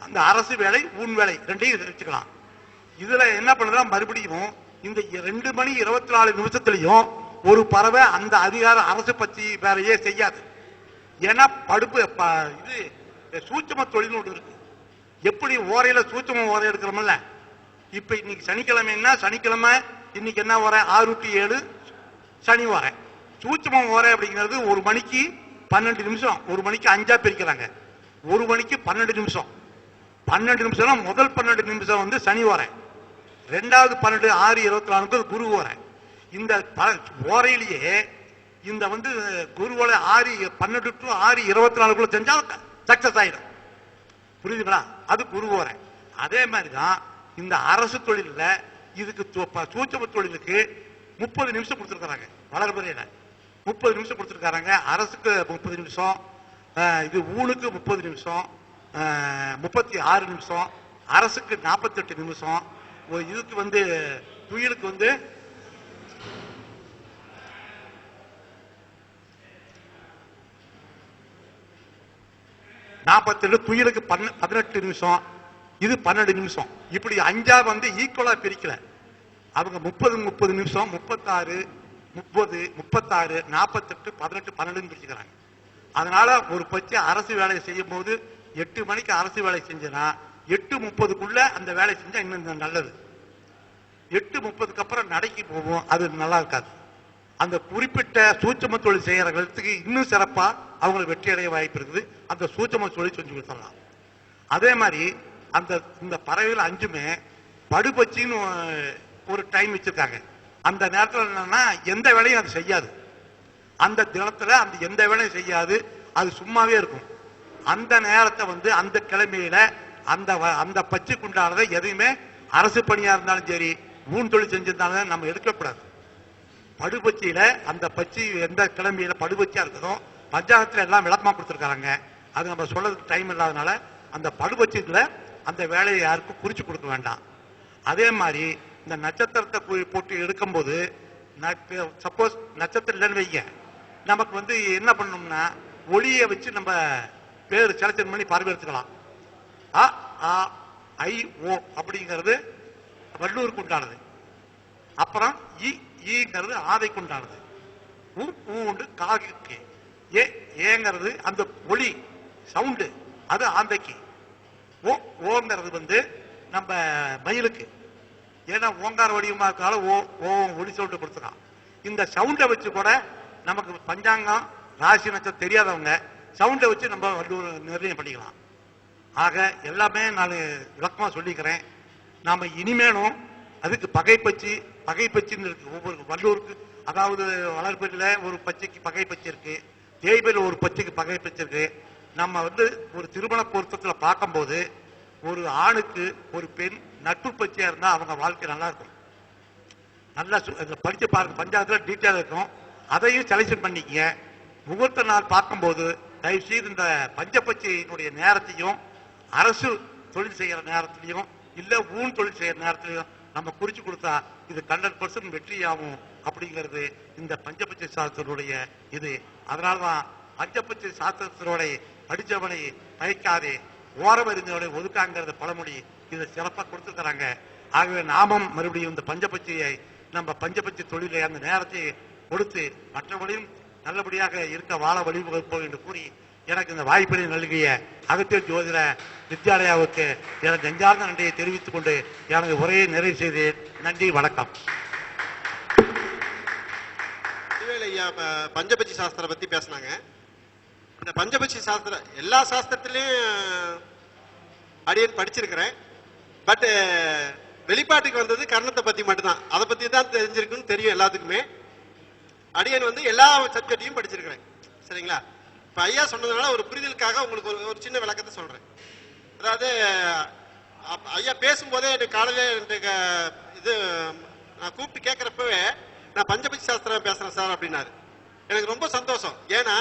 அந்த அரசு வேலை ஊன் வேலை ரெண்டையும் வச்சுக்கலாம். இதுல என்ன பண்ணுறா, மறுபடியும் இந்த 2 மணி 24 நிமிஷத்துலயும் ஒரு பறவை அந்த அதிகார அரசு பற்றி வேலையே செய்யாது. ஏன்னா படுப்பு இது சூட்சம தொழில் ஒன்று இருக்கு. எப்படி ஓரையில சூட்சம ஓரை எடுக்கிறோம்ல, இப்ப இன்னைக்கு சனிக்கிழமைன்னா சனிக்கிழமை இன்னைக்கு என்ன ஓரை 6 to 7 சனி ஓரை. சூட்சம ஓரை அப்படிங்கிறது 1 மணிக்கு 12 நிமிஷம், 1 மணிக்கு 5ஆ பிரிக்கிறாங்க. 1 மணிக்கு 12 நிமிஷம். 12 நிமிஷம் முதல் 12 நிமிஷம் சனி ஓரை, 2வது 12 6:24 குரு ஓரை. இந்த ஓரையிலேயே இந்த குரு ஓரை 12 to 6:24 செஞ்சா சக்சஸ் ஆயிடும். புரியுதுங்களா? அது குரு ஓரை. அதே மாதிரிதான் இந்த அரசு தொழில இதுக்கு சூட்சம தொழிலுக்கு 30 நிமிஷம் கொடுத்துருக்காங்க. வளர்பறையில 30 நிமிஷம் கொடுத்துருக்காங்க. அரசுக்கு 30 நிமிஷம், இது ஊனுக்கு 30 நிமிஷம், 36 நிமிஷம், அரசுக்கு 48 நிமிஷம், இதுக்கு துயிலுக்கு 47, துயிலுக்கு 18 நிமிஷம், இது 12 நிமிஷம். இப்படி 5ஆ ஈக்குவலா பிரிக்கல. அவங்க 30 நிமிஷம், 36, 30, 36, 48, 18, 12 பிரிச்சுக்கிறாங்க. அதனால ஒரு பட்சி அரசு வேலையை செய்யும் போது 8 மணிக்கு அரசு வேலை செஞ்சனா 8:30க்குள்ள அந்த வேலை செஞ்சா இன்னும் நல்லது. 8:30க்கு அப்புறம் நடைக்கு போவோம், அது நல்லா இருக்காது. அந்த குறிப்பிட்ட சூட்சம தொழில் செய்யறவங்களுக்கு இன்னும் சிறப்பா அவங்களுக்கு வெற்றி அடைய வாய்ப்பு இருக்குது. அந்த சூட்சம தொழில் செஞ்சு கொடுத்துடலாம். அதே மாதிரி இந்த பறவைகள் 5மே படுபட்சின்னு ஒரு டைம் வச்சிருக்காங்க. அந்த நேரத்தில் என்னன்னா எந்த வேலையும் அது செய்யாது. அந்த தினத்துல அந்த எந்த வேலையும் செய்யாது, அது சும்மாவே இருக்கும். அந்த நேரத்தை அந்த கிழமையில அந்த பட்சிக்குண்டானதை எதையுமே அரசு பணியா இருந்தாலும் சரி, ஊன் தொழில் செஞ்சிருந்தாலும் நம்ம எடுக்கக்கூடாது. படுபட்சியில அந்த பட்சி எந்த கிழமையில படுபட்சியா இருக்குதோ பஞ்சாயத்துல எல்லாம் விளக்கமா கொடுத்துருக்காங்க. அது நம்ம சொல்றதுக்கு டைம் இல்லாதனால அந்த படுபட்சியில அந்த வேலையை யாருக்கும் குறிச்சு கொடுக்க வேண்டாம். அதே மாதிரி இந்த நட்சத்திரத்தை போட்டு எடுக்கும் போது சப்போஸ் நட்சத்திரம் இல்லைன்னு வைங்க, நமக்கு என்ன பண்ணணும்னா ஒளியை வச்சு நம்ம பேர் செலக்ஷன் பண்ணி பார்வையிடுத்துக்கலாம். அ ஆ ஐ ஓ அப்படிங்கிறது வள்ளுவருக்கு உண்டானது. அப்புறம் ஈங்கிறது ஆதைக்கு உண்டானது. உண்டு காக்கு. ஏங்கிறது அந்த ஒளி சவுண்டு, அது ஆந்தைக்கு. ஓங்கிறது நம்ம மயிலுக்கு. ஏன்னா ஓங்கார வடிவமா இருக்கால ஒளி சவுண்டு கொடுத்துருக்கான். இந்த சவுண்டை வச்சு கூட நமக்கு பஞ்சாங்கம் ராசி நட்சத்திரம் தெரியாதவங்க சவுண்டை வச்சு நம்ம வள்ளுவர் நிர்ணயம் பண்ணிக்கலாம். ஆக எல்லாமே நான் விளக்கமா சொல்லிக்கிறேன். நாம இனிமேலும் அதுக்கு பகைப்பச்சின்னு இருக்கு ஒவ்வொரு வள்ளுவருக்கு. அதாவது வளர்ப்பில் ஒரு பச்சைக்கு பகைப்பச்சு இருக்கு, தேய்பில் ஒரு பச்சைக்கு பகைப்பச்சு இருக்கு. நம்ம ஒரு திருமண பொருத்தத்தில் பார்க்கும்போது ஒரு ஆணுக்கு ஒரு பெண் நட்பு பச்சையா இருந்தா அவங்க வாழ்க்கை நல்லா இருக்கும். நல்லா படிச்சு பாருங்க, பஞ்சாயத்துல டீட்டெயில் இருக்கும். அதையும் செலக்ஷன் பண்ணிக்க. முகூர்த்த நாள் பார்க்கும்போது தயவு செய்து இந்த பஞ்சபட்சியினுடைய நேரத்தையும் அரசு தொழில் செய்யற நேரத்திலையும் இல்ல ஊன் தொழில் செய்யற நேரத்திலையும் நம்ம குறிச்சு கொடுத்தா இது 100% வெற்றியாகும் அப்படிங்கிறது இந்த பஞ்சபட்சி சாஸ்திரத்துடைய இது. அதனாலதான் பஞ்சபட்சி சாஸ்திரத்தினுடைய படிச்சவனை பயக்காதே ஓரமறிந்தவனை ஒதுக்காங்கிறத பழமொழி இதை சிறப்பாக கொடுத்துருக்கிறாங்க. ஆகவே நாமும் மறுபடியும் இந்த பஞ்சபட்சியை நம்ம பஞ்சபட்சி தொழிலை அந்த நேரத்தை கொடுத்து மற்றவர்களையும் நல்லபடியாக இருக்க வாழ வழிவகுப்போம் என்று கூறி எனக்கு இந்த வாய்ப்பினை நல்கிய அகத்தியர் ஜோதிட வித்யாலயாவுக்கு எனது நெஞ்சார்ந்த நன்றியை தெரிவித்துக் கொண்டு எனது உரையை நிறைவு செய்தேன். நன்றி, வணக்கம். ஐயா பஞ்சபட்சி சாஸ்திரம் பத்தி பேசினாங்க. இந்த பஞ்சபட்சி சாஸ்திரம் எல்லா சாஸ்திரத்திலையும் அடியன் படிச்சிருக்கிறேன். பட் வெளிப்பாட்டுக்கு வந்தது கர்ணத்தை பத்தி மட்டும்தான். அதை பத்தி தான் தெரிஞ்சிருக்குன்னு தெரியும் எல்லாத்துக்குமே. அடியன் எல்லா சப்ஜெக்டையும் படிச்சிருக்கிறேன். சரிங்களா? இப்ப ஐயா சொன்னதுனால ஒரு புரிதலுக்காக உங்களுக்கு ஒரு சின்ன விளக்கத்தை சொல்றேன். அதாவது ஐயா பேசும்போதே காலையில இது நான் கூப்பிட்டு கேட்கிறப்பவே நான் பஞ்சபட்சி சாஸ்திரம் பேசுறேன் சார் அப்படின்னாரு. எனக்கு ரொம்ப சந்தோஷம். ஏன்னா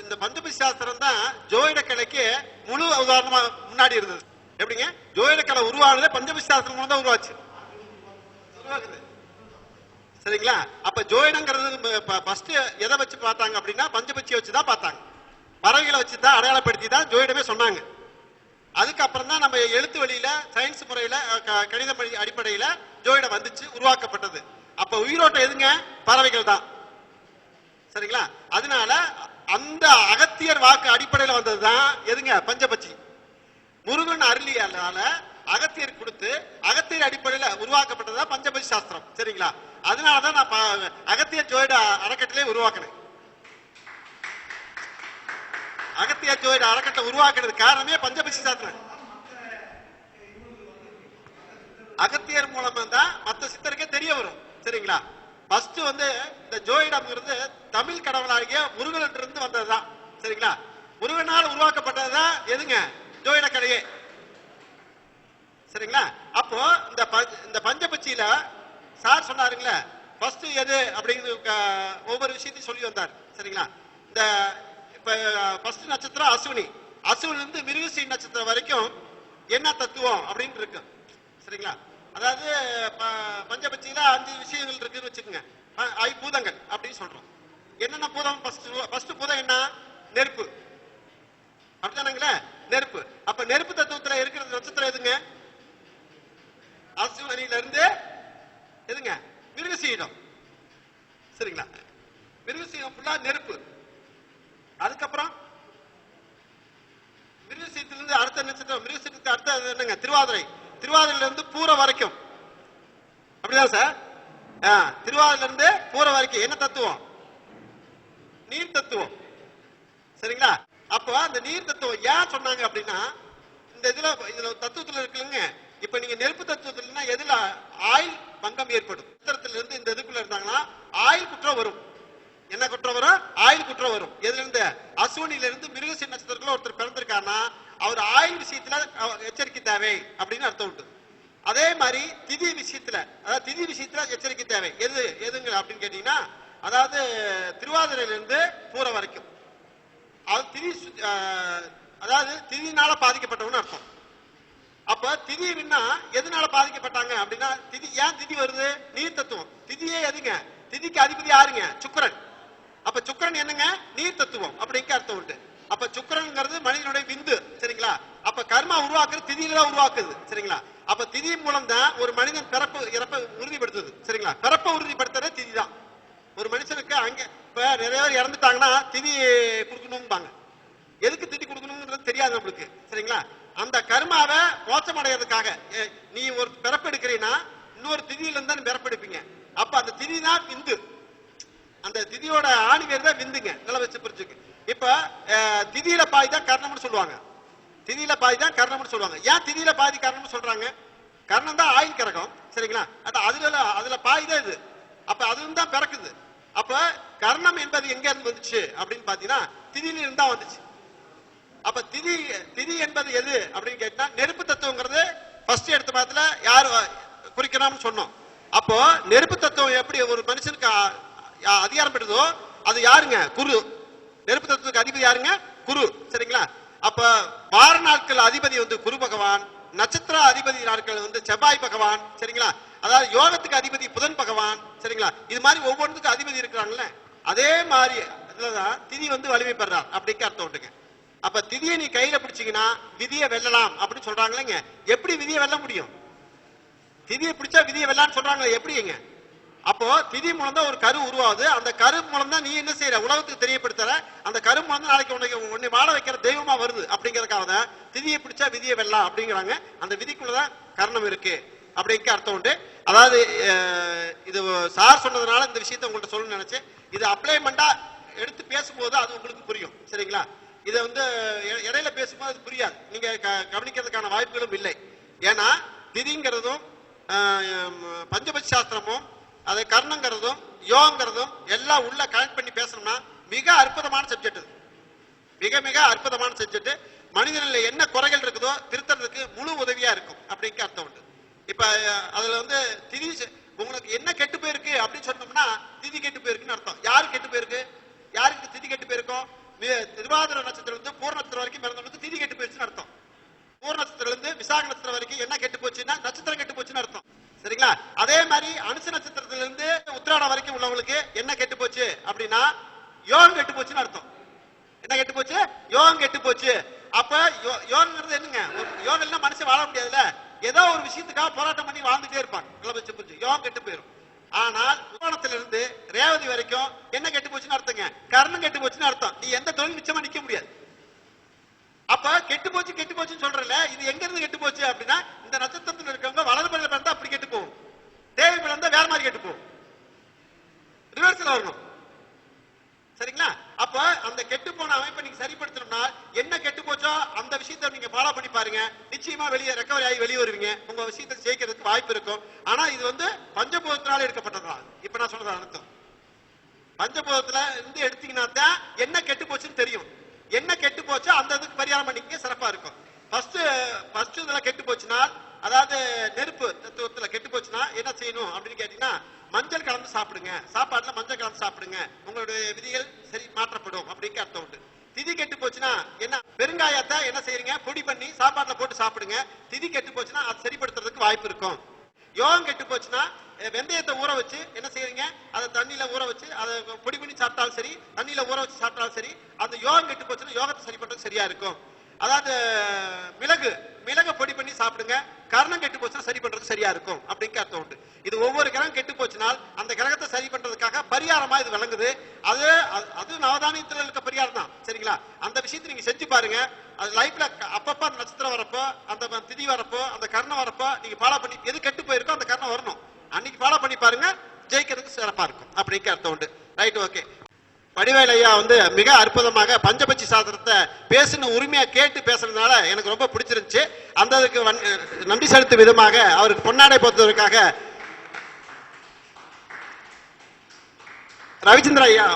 இந்த பஞ்சபட்சி சாஸ்திரம் தான் ஜோதிட கலைக்கு முழு உதாரணமா முன்னாடி இருந்தது. எப்படிங்க ஜோதிட கலை உருவானது பஞ்சபட்சி சாஸ்திரம் மூலம் தான் உருவாச்சு. சரிங்களா? அப்ப ஜோதிடங்கிறது ஃபர்ஸ்ட் எதை வச்சு பார்த்தாங்க அப்படின்னா பஞ்சபட்சியை வச்சுதான் பார்த்தாங்க. பறவைகளை வச்சுதான் அடையாளப்படுத்தி தான் ஜோதிடமே சொன்னாங்க. அதுக்கப்புறம் தான் நம்ம எழுத்து வழியில சயின்ஸ் முறையில கணித அடிப்படையில ஜோதிடம் வந்துச்சு, உருவாக்கப்பட்டது. அப்ப உயிரோட்டம் எதுங்க? பறவைகள் தான். சரிங்களா? அதனால அந்த அகத்தியர் வாக்கு அடிப்படையில் வந்ததுதான் எதுங்க? பஞ்சபட்சி. முருகன் அருளியால அகத்தியர் கொடுத்து அகத்தியர் அடிப்படையில் உருவாக்கப்பட்டதுதான் பஞ்சபட்சி சாஸ்திரம். சரிங்களா? அதனாலதான் நான் அகத்தியர் ஜோதிட அறக்கட்டளை உருவாக்கினேன். அகத்தியர் ஜோதிட அறக்கட்டளை உருவாக்குறது காரணமே பஞ்சபட்சி சாஸ்திரம். அகத்தியர் மூலமா தான் மற்ற சித்தருக்கே தெரிய வரும். சரிங்களா? ஃபர்ஸ்ட் இந்த ஜோதிடம்ங்கிறது தமிழ் கடவுளாகிய முருகன் இருந்து வந்ததுதான். சரிங்களா? முருகனால் உருவாக்கப்பட்டதுதான் எதுங்க? ஜோதிட கலையே. சரிங்களா? அப்போ இந்த பஞ்சபட்சியில சார் சொன்னாருங்களே ஃபர்ஸ்ட் எது அப்படிங்கிறது ஒவ்வொரு விஷயத்தையும் சொல்லி வந்தார். சரிங்களா? இந்த இப்ப ஃபர்ஸ்ட் நட்சத்திரம் அஸ்வினி. அஸ்வினில இருந்து மிருகசீ நட்சத்திரம் வரைக்கும் என்ன தத்துவம் அப்படின்னு இருக்கு. சரிங்களா? அதாவது பஞ்சபட்சியில 5 விஷயங்கள் இருக்குன்னு வச்சுக்கோங்க. 5 பூதங்கள் அப்படின்னு சொல்றோம். என்னென்ன பூதம்? ஃபர்ஸ்ட் பூதம் என்ன? நெருப்பு. அப்படித்தானுங்களே? நெருப்பு. அப்ப நெருப்பு தத்துவத்துல இருக்கிற நட்சத்திரம் எதுங்க? அஸ்வினில இருந்து எதுங்க? மிருகசீடம். சரிங்களா? மிருகசீடம் ஃபுல்லா நெருப்பு. அதுக்கப்புறம் மிருகசீடத்திலிருந்து அடுத்த நட்சத்திரம், மிருகசீடத்துக்கு அடுத்த என்னங்க? திருவாதிரை. திருவாதிரையில இருந்து பூர வரைக்கும். அப்படிதான் சார்? திருவாதிரையில இருந்து பூர வரைக்கும் என்ன தத்துவம்? நீர் தத்துவம். சரிங்களா? அப்போ அந்த நீர் தத்துவம் ஏன் சொன்னாங்க அப்படின்னா இந்த இதுல தத்துவத்துல இருக்குங்க. இப்ப நீங்க நெருப்பு தத்துவத்துல எதுல ஆயில் பங்கம் ஏற்படும். இருந்து இந்த இதுக்குள்ள இருந்தாங்கன்னா ஆயில் குற்றம் வரும். என்ன குற்றம் வரும்? ஆயில் குற்றம் வரும். எதுல இருந்து? அஸ்வினில இருந்து மிருகசீ நட்சத்திரத்துல ஒருத்தர் பிறந்திருக்காருன்னா அவர் ஆயில் விஷயத்துல எச்சரிக்கை தேவை அப்படின்னு அர்த்தம் உண்டு. அதே மாதிரி திதி விஷயத்துல, அதாவது திதி விஷயத்துல எச்சரிக்கை தேவை. எதுங்க அப்படின்னு கேட்டீங்கன்னா அதாவது திருவாதிரையில இருந்து பூர வரைக்கும் அதாவது திதினால பாதிக்கப்பட்டவன்னு அர்த்தம். அப்ப திதினா எதனால பாதிக்கப்பட்டாங்க அப்படின்னா ஏன் திதி வருது? நீர் தத்துவம். திதியே எதுங்க? திதிக்கு அதிபதி யாருங்க? சுக்கிரன். அப்ப சுக்கிரன் என்னங்க? நீர் தத்துவம் அப்படிங்க அர்த்தம் உண்டு. அப்ப சுக்கிரன்ங்கிறது மனிதனுடைய விந்து, சரிங்களா? அப்ப கர்மா உருவாக்குறது திதியில தான் உருவாக்குது, சரிங்களா? அப்ப திதி மூலம் தான் ஒரு மனிதன் பிறப்பு இறப்பை உறுதிப்படுத்துது, சரிங்களா? பிறப்பை உறுதிப்படுத்துறது திதி தான். ஒரு மனுஷனுக்கு அங்க இப்ப நிறைய பேர் இறந்துட்டாங்கன்னா திதி கொடுக்கணும்பாங்க. எதுக்கு திதி கொடுக்கணும்ன்றது தெரியாது நம்மளுக்கு, சரிங்களா? அந்த கர்மாவை மோட்சம் அடைகிறதுக்காக நீ ஒரு பிறப்பு எடுக்கிறீன்னா இன்னொரு திதியில இருந்தா பிறப்பெடுப்பீங்க. அப்ப அந்த திதி தான் விந்து, அந்த திதியோட ஆணி வேர் தான் விந்துங்க. நல்லா வச்சு புரிஞ்சுக்கு. இப்ப திதியில பாதி தான் கர்ணம்னு சொல்லுவாங்க, திதியில பாதி தான் கர்ணம்னு சொல்லுவாங்க. ஏன் திதியில பாதி கர்ணம்னு சொல்றாங்க? கர்ணம் தான் ஆயுள் கரகம், சரிங்களா? அதுல பாதி தான் இது. அப்ப அதுல தான் பிறக்குது. அப்ப கர்ணம் என்பது எங்க இருந்து வந்துச்சு அப்படின்னு பாத்தீங்கன்னா திதியில இருந்தா வந்துச்சு. அப்ப திதி என்பது எது அப்படின்னு கேட்டா நெருப்பு தத்துவங்கிறது ஃபர்ஸ்ட் எடுத்த பாத்துல யாரு குறிக்கணும்னு சொன்னோம். அப்போ நெருப்பு தத்துவம் எப்படி ஒரு மனுஷனுக்கு அதிகாரம் பெற்றதோ அது யாருங்க? குரு. நெருப்பு தத்துவத்துக்கு அதிபதி யாருங்க? குரு, சரிங்களா? அப்ப வார நாட்கள் அதிபதி வந்து குரு பகவான், நட்சத்திர அதிபதி நாட்கள் வந்து செவ்வாய் பகவான், சரிங்களா? அதாவது யோகத்துக்கு அதிபதி புதன் பகவான், சரிங்களா? இது மாதிரி ஒவ்வொன்றுக்கும் அதிபதி இருக்கிறாங்கல்ல, அதே மாதிரி இதுலதான் திதி வந்து வலிமை பெறார் அப்படிங்க அர்த்தம் உண்டுங்க. அப்ப திதியை நீ கையில பிடிச்சீங்கன்னா விதியை வெல்லலாம் அப்படின்னு சொல்றாங்களேங்க. எப்படி விதியை வெல்ல முடியும்? திதியை பிடிச்சா விதியை வெல்லான்னு சொல்றாங்களே, எப்படிங்க? அப்போ திதி மூலம் தான் ஒரு கரு உருவாகுது. அந்த கரு மூலம் தான் நீ என்ன செய்யற, உலகத்துக்கு தெரியப்படுத்துற. அந்த கரு மூலம் தான் நாளைக்கு உன்னை வாழ வைக்கிற தெய்வமா வருது. அப்படிங்கறதுக்காக தான் திதியை பிடிச்சா விதியை வெல்லலாம் அப்படிங்கிறாங்க. அந்த விதிக்குள்ளதான் கர்ணம் இருக்கு அப்படிங்க அர்த்தம் உண்டு. அதாவது இது சார் சொன்னதுனால இந்த விஷயத்தை உங்கள்கிட்ட சொல்லணும்னு நினைச்சேன். இது அப்ளைமெண்டா எடுத்து பேசும்போது அது உங்களுக்கு புரியும், சரிங்களா? இதை வந்து இடையில பேசும்போது அது புரியாது, நீங்க கவனிக்கிறதுக்கான வாய்ப்புகளும் இல்லை. ஏன்னா திதிங்கிறதும் பஞ்சபட்ச சாஸ்திரமும் அதை கர்ணங்கிறதும் யோகங்கிறதும் எல்லாம் உள்ள கனெக்ட் பண்ணி பேசணும்னா மிக அற்புதமான சப்ஜெக்ட். மிக மிக அற்புதமான சப்ஜெக்ட். மனிதனில் என்ன குறைகள் இருக்குதோ திருத்தறதுக்கு முழு உதவியா இருக்கும் அப்படிங்க அர்த்தம் உண்டு. இப்ப அதுல வந்து திதி உங்களுக்கு என்ன கெட்டு போயிருக்கு அப்படின்னு சொன்னோம்னா திதி கெட்டு போயிருக்குன்னு அர்த்தம். யாரு கெட்டு போயிருக்கு? யாருக்கு திதி கெட்டு போயிருக்கோம்? திருவாதிரை நட்சத்திரம் இருந்து பூர்ண நட்சத்திரம் வரைக்கும் பிறந்தவங்களுக்கு திதி கெட்டு போயிருச்சுன்னு அர்த்தம். பூர்ண நட்சத்திரம் இருந்து விசாக நட்சத்திரம் வரைக்கும் என்ன கெட்டு போச்சுன்னா நட்சத்திரம் கெட்டு போச்சுன்னு அர்த்தம், சரிங்களா? அதே மாதிரி அனுச நட்சத்திரத்துல இருந்து உத்திராடம் வரைக்கும் உள்ளவங்களுக்கு என்ன கெட்டு போச்சு அப்படின்னா யோகம் கெட்டு போச்சுன்னு அர்த்தம். என்ன கெட்டு போச்சு? யோகம் கெட்டு போச்சு. அப்ப யோகங்கிறது என்னங்க? யோகம் எல்லாம் மனுஷன் வாழ முடியாதுல்ல, ஏதோ ஒரு விஷயத்துக்காக போராட்டம் பண்ணி வாழ்ந்துட்டே இருப்பாங்க. யோகம் கெட்டு போயிடும். ஆனால் உதாரணத்திலிருந்து ரேவதி வரைக்கும் என்ன கெட்டு போச்சுன்னு அர்த்தங்க? கர்ணம் கெட்டு போச்சுன்னு அர்த்தம். நீ எந்த தொழில் நிச்சயமா நிக்க முடியாது. அப்ப கெட்டு போச்சுன்னு சொல்றல, இது எங்க இருந்து கெட்டு போச்சு அப்படின்னா இந்த நட்சத்திரத்தில் இருக்கவங்க வலது பகுதியில் பிறந்தா அப்படி கெட்டு போகும், தேவை பிறந்தா வேற மாதிரி கெட்டு போகும், ரிவர்ஸ்ல வரணும், சரிங்களா? அப்ப அந்த கெட்டு போன அமைப்பை நீங்க சரிப்படுத்தணும்னா என்ன கெட்டு போச்சோ அந்த விஷயத்தை நீங்க ஃபாலோ பண்ணி பாருங்க. நிச்சயமா வெளியே ரெக்கவரி ஆகி வெளியே வருவீங்க. உங்க விஷயத்தை ஜெயிக்கிறதுக்கு வாய்ப்பு இருக்கும். ஆனா இது வந்து பஞ்சபூதத்தினால எடுக்கப்பட்டதுதான். இப்ப நான் சொல்றது அர்த்தம் பஞ்சபூதத்துல இருந்து எடுத்தீங்கன்னா தான் என்ன கெட்டு போச்சுன்னு தெரியும். என்ன கெட்டு போச்சோ அந்த இதுக்கு பரிகாரம் பண்ணிக்க சிறப்பா இருக்கும். ஃபர்ஸ்ட் இதுல கெட்டு போச்சுன்னா, அதாவது நெருப்பு தத்துவத்துல கெட்டு போச்சுன்னா என்ன செய்யணும் அப்படின்னு கேட்டீங்கன்னா மஞ்சள் கலந்து சாப்பிடுங்க, சாப்பாட்டுல மஞ்சள் கலந்து சாப்பிடுங்க, உங்களுடைய விதிகள் சரி மாற்றப்படும் அப்படிங்க அர்த்தம் உண்டு. திதி கெட்டு போச்சுன்னா என்ன, பெருங்காயத்தை என்ன செய்யுங்க, பொடி பண்ணி சாப்பாட்டுல போட்டு சாப்பிடுங்க. திதி கெட்டு போச்சுன்னா அது சரிப்படுத்துறதுக்கு வாய்ப்பு இருக்கும். யோகம் கெட்டு போச்சுன்னா வெந்தயத்தை ஊற வச்சு என்ன செய்யறீங்க, அதை தண்ணியில ஊற வச்சு அதை பொடி பண்ணி சாப்பிட்டாலும் சரி, தண்ணியில ஊற வச்சு சாப்பிட்டாலும் சரி, அந்த யோகம் கெட்டு போச்சுன்னா யோகத்தை சரி பண்றது சரியா இருக்கும். அதாவது மிளகு பொடி பண்ணி சாப்பிடுங்க, கர்ணம் கெட்டு போச்சுன்னா சரி பண்றது சரியா இருக்கும் அப்படிங்க அர்த்தம் உண்டு. இது ஒவ்வொரு கிரகம் கெட்டு போச்சுனால் அந்த கிரகத்தை சரி பண்றதுக்காக பரிகாரமா இது விளங்குது. அது நவதானியத்துல இருக்க பரிகாரம் தான், சரிங்களா? அந்த விஷயத்தை நீங்க செஞ்சு பாருங்க. அது லைஃப்ல அப்பப்ப அந்த நட்சத்திரம் வரப்போ, அந்த திதி வரப்போ, அந்த கர்ணம் வரப்போ நீங்க ஃபாலோ பண்ணி எது கெட்டு போயிருக்கோ அந்த கர்ணம் வரணும் அன்னைக்கு ஃபாலோ பண்ணி பாருங்க, ஜெயிக்கிறதுக்கு சிறப்பா இருக்கும் அப்படிங்க அர்த்தம் உண்டு. Right, okay. வடிவேல் ஐயா வந்து மிக அற்புதமாக பஞ்சபட்சி சாஸ்திரத்தை பேசணும் உரிமையா கேட்டு பேசுறதுனால எனக்கு ரொம்ப பிடிச்சிருந்துச்சு. அந்த அதுக்கு நன்றி செலுத்தும் விதமாக அவருக்கு பொன்னாடை போத்துவதற்காக ரவிச்சந்திர ஐயா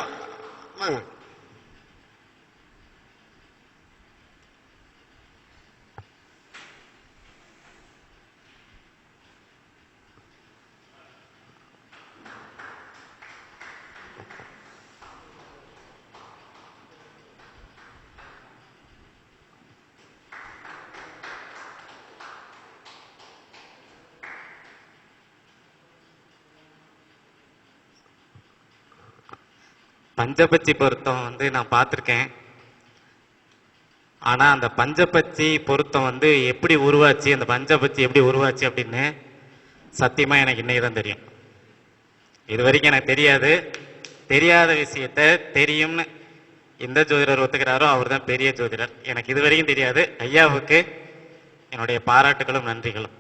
பஞ்சபட்சி பொருத்தம் வந்து நான் பார்த்துருக்கேன். ஆனால் அந்த பஞ்சபட்சி பொருத்தம் வந்து எப்படி உருவாச்சு, அந்த பஞ்சபட்சி எப்படி உருவாச்சு அப்படின்னு சத்தியமாக எனக்கு இன்னைக்கு தான் தெரியும். இது வரைக்கும் எனக்கு தெரியாது. தெரியாத விஷயத்த தெரியும்னு எந்த ஜோதிடர் ஒத்துக்கிறாரோ அவர் தான் பெரிய ஜோதிடர். எனக்கு இது வரைக்கும் தெரியாது. ஐயாவுக்கு என்னுடைய பாராட்டுகளும் நன்றிகளும்.